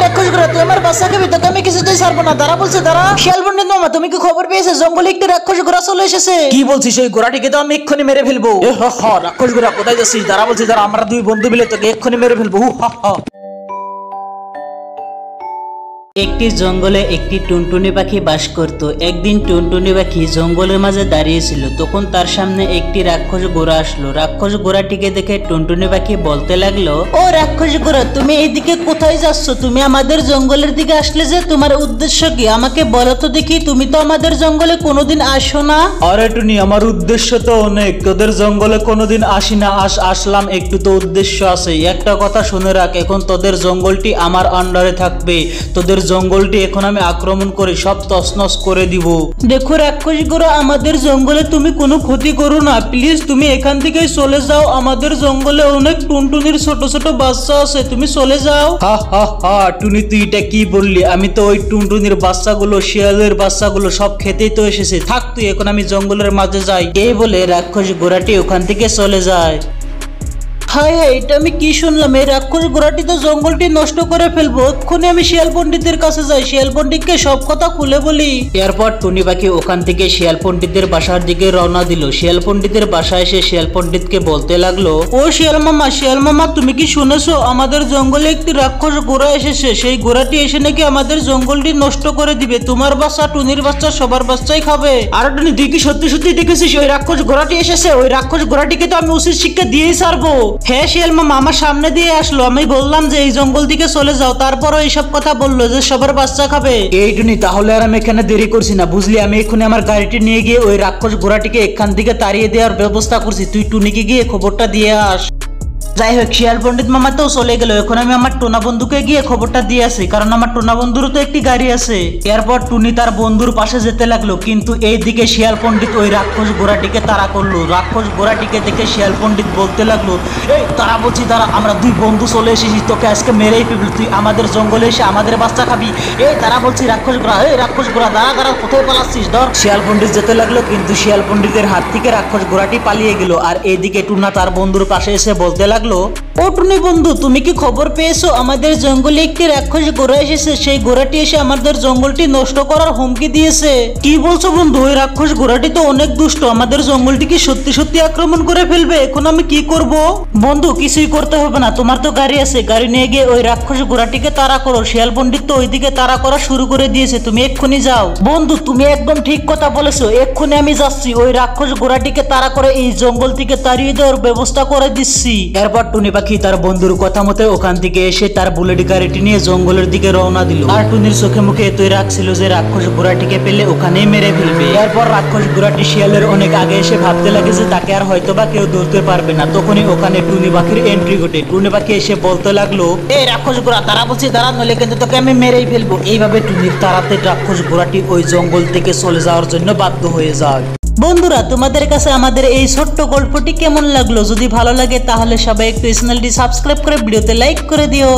রাক্ষস ঘোড়া তুই আমার বাচ্চা খাবি, তোকে আমি কিছুতেই ছাড়বো না। দাঁড়া বলছে দাঁড়া। শিয়াল পণ্ডিত মামা তুমি কি খবর পেয়েছো জঙ্গলে একটি রাক্ষস ঘোড়া চলে এসেছে? কি বলছিস? ওই ঘোড়াটিকে তো আমি এক্ষুনি মেরে ফেলবো। রাক্ষস ঘোড়া কোথায় যাচ্ছিস? দাঁড়া বলছি দাঁড়া, আমরা দুই বন্ধু মিলে তোকে এক্ষুনি মেরে ফেলবো। একটি জঙ্গলে একটি টুনটুনি পাখি বাস করত। একদিন টুনটুনি পাখি জঙ্গলের মাঝে দাঁড়িয়েছিল, তখন তার সামনে একটি রাক্ষস ঘোড়া আসলো। রাক্ষস ঘোড়াটিকে দেখে টুনটুনি পাখি বলতে লাগলো, ও রাক্ষস ঘোড়া তুমি এইদিকে কোথায় যাচ্ছ? তুমি আমাদের জঙ্গলের দিকে আসলে যে, তোমার উদ্দেশ্য কি আমাকে বলো তো দেখি। তুমি তো আমাদের জঙ্গলে কোনোদিন আসো না। আরে টুনি, আমার উদ্দেশ্য তো অনেক, তোদের জঙ্গলে কোনোদিন আসি না, আসলাম একটু তো উদ্দেশ্য আছে। একটা কথা শুনে রাখ, এখন তোদের জঙ্গলটি আমার আন্ডারে থাকবে। তোদের জঙ্গলটি এখন আমি আক্রমণ করে সব তছনছ করে দিব। দেখো রাক্ষস ঘোড়া, আমাদের জঙ্গলে তুমি কোনো ক্ষতি করো না, প্লিজ তুমি এখান থেকে চলে যাও। আমাদের জঙ্গলে অনেক টুনটুনির ছোট ছোট বাচ্চা আছে, তুমি চলে যাও। হা হা হা, টুনি তুই এটা কি বললি? আমি তো ওই টুনটুনির বাচ্চাগুলো, শিয়ালের বাচ্চাগুলো সব খেতেই তো এসেছি। থাক তুই, এখন আমি জঙ্গলের মাঝে যাই। এই বলে রাক্ষস ঘোড়াটি ওখান থেকে চলে যায়। হাই হাই, এটা আমি কি শুনলাম? এই রাক্ষস ঘোড়াটি তো জঙ্গলটি নষ্ট করে ফেলবো। এক্ষুনি আমি শিয়াল পণ্ডিতের কাছে যাই, শিয়াল পণ্ডিতকে সব কথা খুলে বলি। এরপর টুনি পাখি ওখান থেকে শিয়াল পণ্ডিতের বাসার দিকে রওনা দিল। শিয়াল পণ্ডিতের বাসায় এসে শিয়াল পণ্ডিতকে বলতে লাগলো, ও শিয়াল মামা তুমি কি শুনেছো? আমাদের জঙ্গলে একটি রাক্ষস ঘোড়া এসেছে। সেই ঘোড়াটি এসে নাকি আমাদের জঙ্গলটি নষ্ট করে দিবে। তোমার বাচ্চা, টুনির বাচ্চা, সবার বাচ্চাই খাবে। আর টুনি তুই কি সত্যি সত্যি দেখেছিস ওই রাক্ষস ঘোড়াটি এসেছে? ওই রাক্ষস ঘোড়াটিকে তো আমি উচিত শিক্ষা দিয়েই ছাড়বো। হ্যাঁ শিয়াল মামা, আমার সামনে দিয়ে আসলো। আমি বললাম যে এই জঙ্গল দিকে চলে যাও, তারপরও এইসব কথা বললো যে সবার বাচ্চা খাবে। এই টুনি, তাহলে আর আমি এখানে দেরি করছি না, বুঝলি? আমি এক্ষুনি আমার গাড়িটি নিয়ে গিয়ে ওই রাক্ষস ঘোড়াটিকে এখান থেকে তাড়িয়ে দেওয়ার ব্যবস্থা করছি। তুই টুনিকে গিয়ে খবরটা দিয়ে আস। যাই হোক, শিয়াল পণ্ডিত মামা তো চলে গেল। এখন আমি আমার টোনা বন্ধুকে গিয়ে খবরটা দিয়ে আসি, কারণ আমার টোনা বন্ধুরও তো একটি গাড়ি আছে। এরপর টুনি তার বন্ধুর পাশে যেতে লাগলো, কিন্তু এইদিকে শিয়াল পণ্ডিত ওই রাক্ষস ঘোড়াটিকে তাড়া করলো। রাক্ষস ঘোড়াটিকে দেখে শিয়াল পণ্ডিত বলতে লাগলো, এই তারা বলছি তারা, আমরা দুই বন্ধু চলে এসেছি, তোকে আজকে মেরেই ফেলবি। তুই আমাদের জঙ্গলে এসে আমাদের বাচ্চা খাবি। এই তারা বলছি রাক্ষস ঘোড়া, এই রাক্ষস ঘোড়া দাঁড়া দাঁড়া, কোথায় পালাচ্ছিস? ধর। শিয়াল পণ্ডিত যেতে লাগলো, কিন্তু শিয়াল পণ্ডিতের হাত থেকে রাক্ষস ঘোড়াটি পালিয়ে গেল। আর এইদিকে টুনা তার বন্ধুর পাশে এসে বলতে লাগলো, ও টুনি বন্ধু তুমি কি খবর পেয়েছো? আমাদের জঙ্গলে একটি রাক্ষস ঘোড়া এসেছে। সেই ঘোড়াটি এসে আমাদের জঙ্গলটি নষ্ট করার হুমকি দিয়েছে। কি বলছো বন্ধু? ওই রাক্ষস ঘোড়াটি তো অনেক দুষ্ট, আমাদের জঙ্গলটি কি সত্যি সত্যি আক্রমণ করে ফেলবে? এখন আমি কি করব? বন্ধু কিছুই করতে হবে না, তোমার তো গাড়ি আছে, গাড়ি নিয়ে গিয়ে ওই রাক্ষস ঘোড়াটিকে তাড়া করো। শিয়াল পণ্ডিত তো ওইদিকে তাড়া করা শুরু করে দিয়েছে, তুমি এক্ষুনি যাও। বন্ধু তুমি একদম ঠিক কথা বলেছো, এক্ষুনি আমি যাচ্ছি। ওই রাক্ষস ঘোড়াটিকে তাড়া করে এই জঙ্গল থেকে তাড়িয়ে দেওয়ার ব্যবস্থা করে দিচ্ছি। এরপর টুনি পাখি তার বন্ধুর কথা মতো ওখান থেকে এসে তার বুলেট গাড়িটি নিয়ে জঙ্গলের দিকে রওনা দিল। আর টুনির চোখে মুখে এতই রাখছিল যে রাক্ষস ঘোড়াটিকে পেলে ওখানেই মেরে ফেলবে। এরপর রাক্ষস ঘোড়াটি শিয়ালের অনেক আগে এসে ভাবতে লাগে যে তাকে আর হয়তোবা কেউ ধরতে পারবে না। তখনই ওখানে টুনি পাখির এন্ট্রি ঘটে। টুনি পাখি এসে বলতে লাগলো, এই রাক্ষস ঘোড়া তারা বলছি দাঁড়া, নইলে কিন্তু তোকে আমি মেরেই ফেলবো। এইভাবে টুনির তাড়াতে রাক্ষস ঘোড়াটি ওই জঙ্গল থেকে চলে যাওয়ার জন্য বাধ্য হয়ে যায়। বন্ধুরা তোমাদের কাছে আমাদের এই ছোট্ট গল্পটি কেমন লাগলো? যদি ভালো লাগে তাহলে সবাই একটু চ্যানেলটি সাবস্ক্রাইব করে ভিডিওতে লাইক করে দিও।